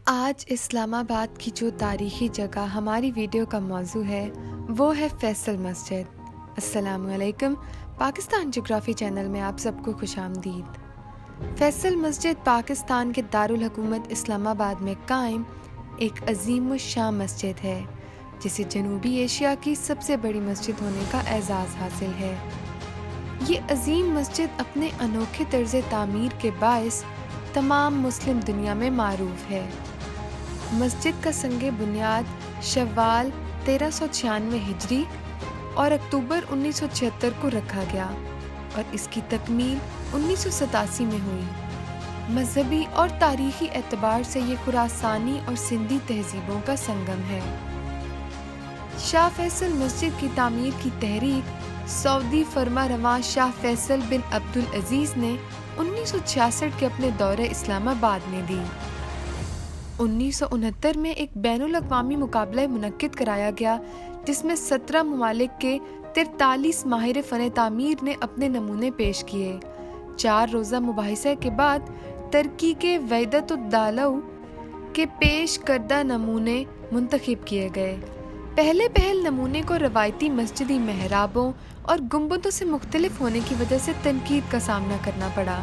آج اسلام آباد کی جو تاریخی جگہ ہماری ویڈیو کا موضوع ہے وہ ہے فیصل مسجد۔ السلام علیکم، پاکستان جغرافی چینل میں آپ سب کو خوش آمدید۔ فیصل مسجد پاکستان کے دارالحکومت اسلام آباد میں قائم ایک عظیم الشان مسجد ہے جسے جنوبی ایشیا کی سب سے بڑی مسجد ہونے کا اعزاز حاصل ہے۔ یہ عظیم مسجد اپنے انوکھے طرز تعمیر کے باعث تمام مسلم دنیا میں معروف ہے۔ مسجد کا سنگ بنیاد شوال 1396 ہجری اور اکتوبر 1976 کو رکھا گیا اور اس کی تکمیل 1987 میں ہوئی۔ مذہبی اور تاریخی اعتبار سے یہ خراسانی اور سندھی تہذیبوں کا سنگم ہے۔ شاہ فیصل مسجد کی تعمیر کی تحریک سعودی فرما رواں شاہ فیصل بن عبدالعزیز نے 1966 کے اپنے دورہ اسلام آباد میں دی۔ 1969 میں ایک بین الاقوامی مقابلہ منعقد کرایا گیا جس میں 17 ممالک کے 43 ماہر فن تعمیر نے اپنے نمونے پیش کیے۔ 4 روزہ مباحثے کے بعد ترکی کے وحدت الدولہ کے پیش کردہ نمونے منتخب کیے گئے۔ پہل نمونے کو روایتی مسجدی محرابوں اور گنبدوں سے مختلف ہونے کی وجہ سے تنقید کا سامنا کرنا پڑا،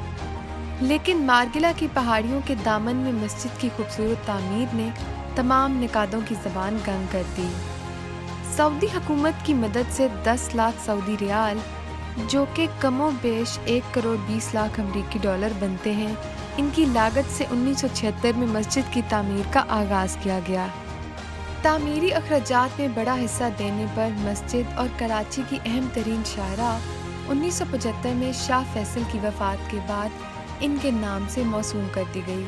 لیکن مارگلا کی پہاڑیوں کے دامن میں مسجد کی خوبصورت تعمیر نے تمام نقادوں کی زبان گنگ کر دی۔ سعودی حکومت کی مدد سے 10 لاکھ سعودی ریال جو کہ کم و بیش 1 کروڑ 20 لاکھ امریکی ڈالر بنتے ہیں، ان کی لاگت سے 1976 میں مسجد کی تعمیر کا آغاز کیا گیا۔ تعمیری اخراجات میں بڑا حصہ دینے پر مسجد اور کراچی کی اہم ترین شاہراہ 1975 میں شاہ فیصل کی وفات کے بعد ان کے نام سے موسوم کر دی گئی۔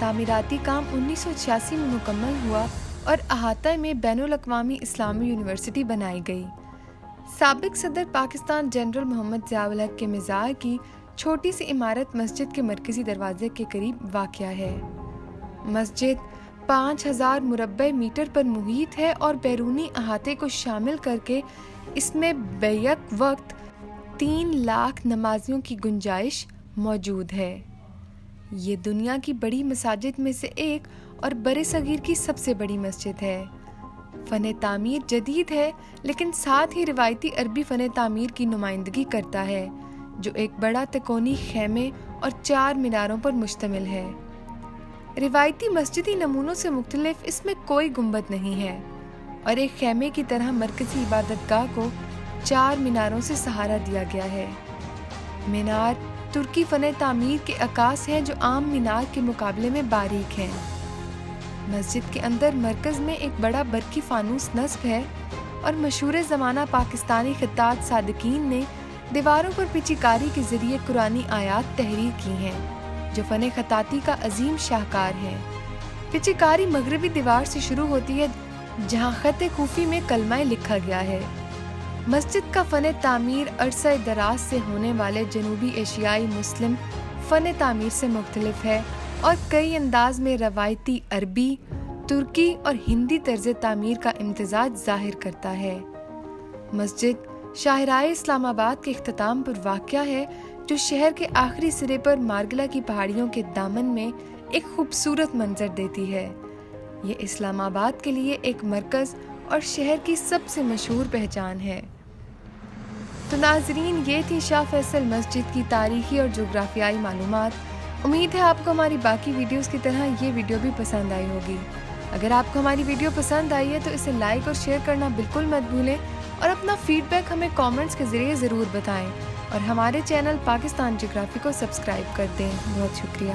تعمیراتی کام 1986 میں مکمل ہوا اور احاطہ میں بین الاقوامی اسلامی یونیورسٹی بنائی گئی۔ سابق صدر پاکستان جنرل محمد ضیاء الحق کے مزار کی چھوٹی سی عمارت مسجد کے مرکزی دروازے کے قریب واقع ہے۔ مسجد 5000 مربع میٹر پر محیط ہے اور بیرونی احاطے کو شامل کر کے اس میں بیک وقت 3 لاکھ نمازیوں کی گنجائش موجود ہے۔ یہ دنیا کی بڑی مساجد میں سے ایک اور برصغیر کی سب سے بڑی مسجد ہے۔ فن تعمیر جدید ہے لیکن ساتھ ہی روایتی عربی فن تعمیر کی نمائندگی کرتا ہے جو ایک بڑا تکونی خیمے اور 4 میناروں پر مشتمل ہے۔ روایتی مسجدی نمونوں سے مختلف اس میں کوئی گنبد نہیں ہے اور ایک خیمے کی طرح مرکزی عبادت گاہ کو 4 میناروں سے سہارا دیا گیا ہے۔ مینار ترکی فن تعمیر کے عکاس ہیں جو عام مینار کے مقابلے میں باریک ہیں۔ مسجد کے اندر مرکز میں ایک بڑا برقی فانوس نصب ہے اور مشہور زمانہ پاکستانی خطاط صادقین نے دیواروں پر پچیکاری کے ذریعے قرآنی آیات تحریر کی ہیں جو فن خطاطی کا عظیم شاہکار ہے۔ پچیکاری مغربی دیوار سے شروع ہوتی ہے جہاں خط کوفی میں کلمہ لکھا گیا ہے۔ مسجد کا فن تعمیر عرصہ دراز سے ہونے والے جنوبی ایشیائی مسلم فن تعمیر سے مختلف ہے اور کئی انداز میں روایتی عربی، ترکی اور ہندی طرز تعمیر کا امتزاج ظاہر کرتا ہے۔ مسجد شاہراہ اسلام آباد کے اختتام پر واقع ہے جو شہر کے آخری سرے پر مارگلا کی پہاڑیوں کے دامن میں ایک خوبصورت منظر دیتی ہے۔ یہ اسلام آباد کے لیے ایک مرکز اور شہر کی سب سے مشہور پہچان ہے۔ تو ناظرین، یہ تھی شاہ فیصل مسجد کی تاریخی اور جغرافیائی معلومات۔ امید ہے آپ کو ہماری باقی ویڈیوز کی طرح یہ ویڈیو بھی پسند آئی ہوگی۔ اگر آپ کو ہماری ویڈیو پسند آئی ہے تو اسے لائک اور شیئر کرنا بالکل مت بھولیں اور اپنا فیڈ بیک ہمیں کامنٹس کے ذریعے ضرور بتائیں اور ہمارے چینل پاکستان جغرافی کو سبسکرائب کر دیں۔ بہت شکریہ۔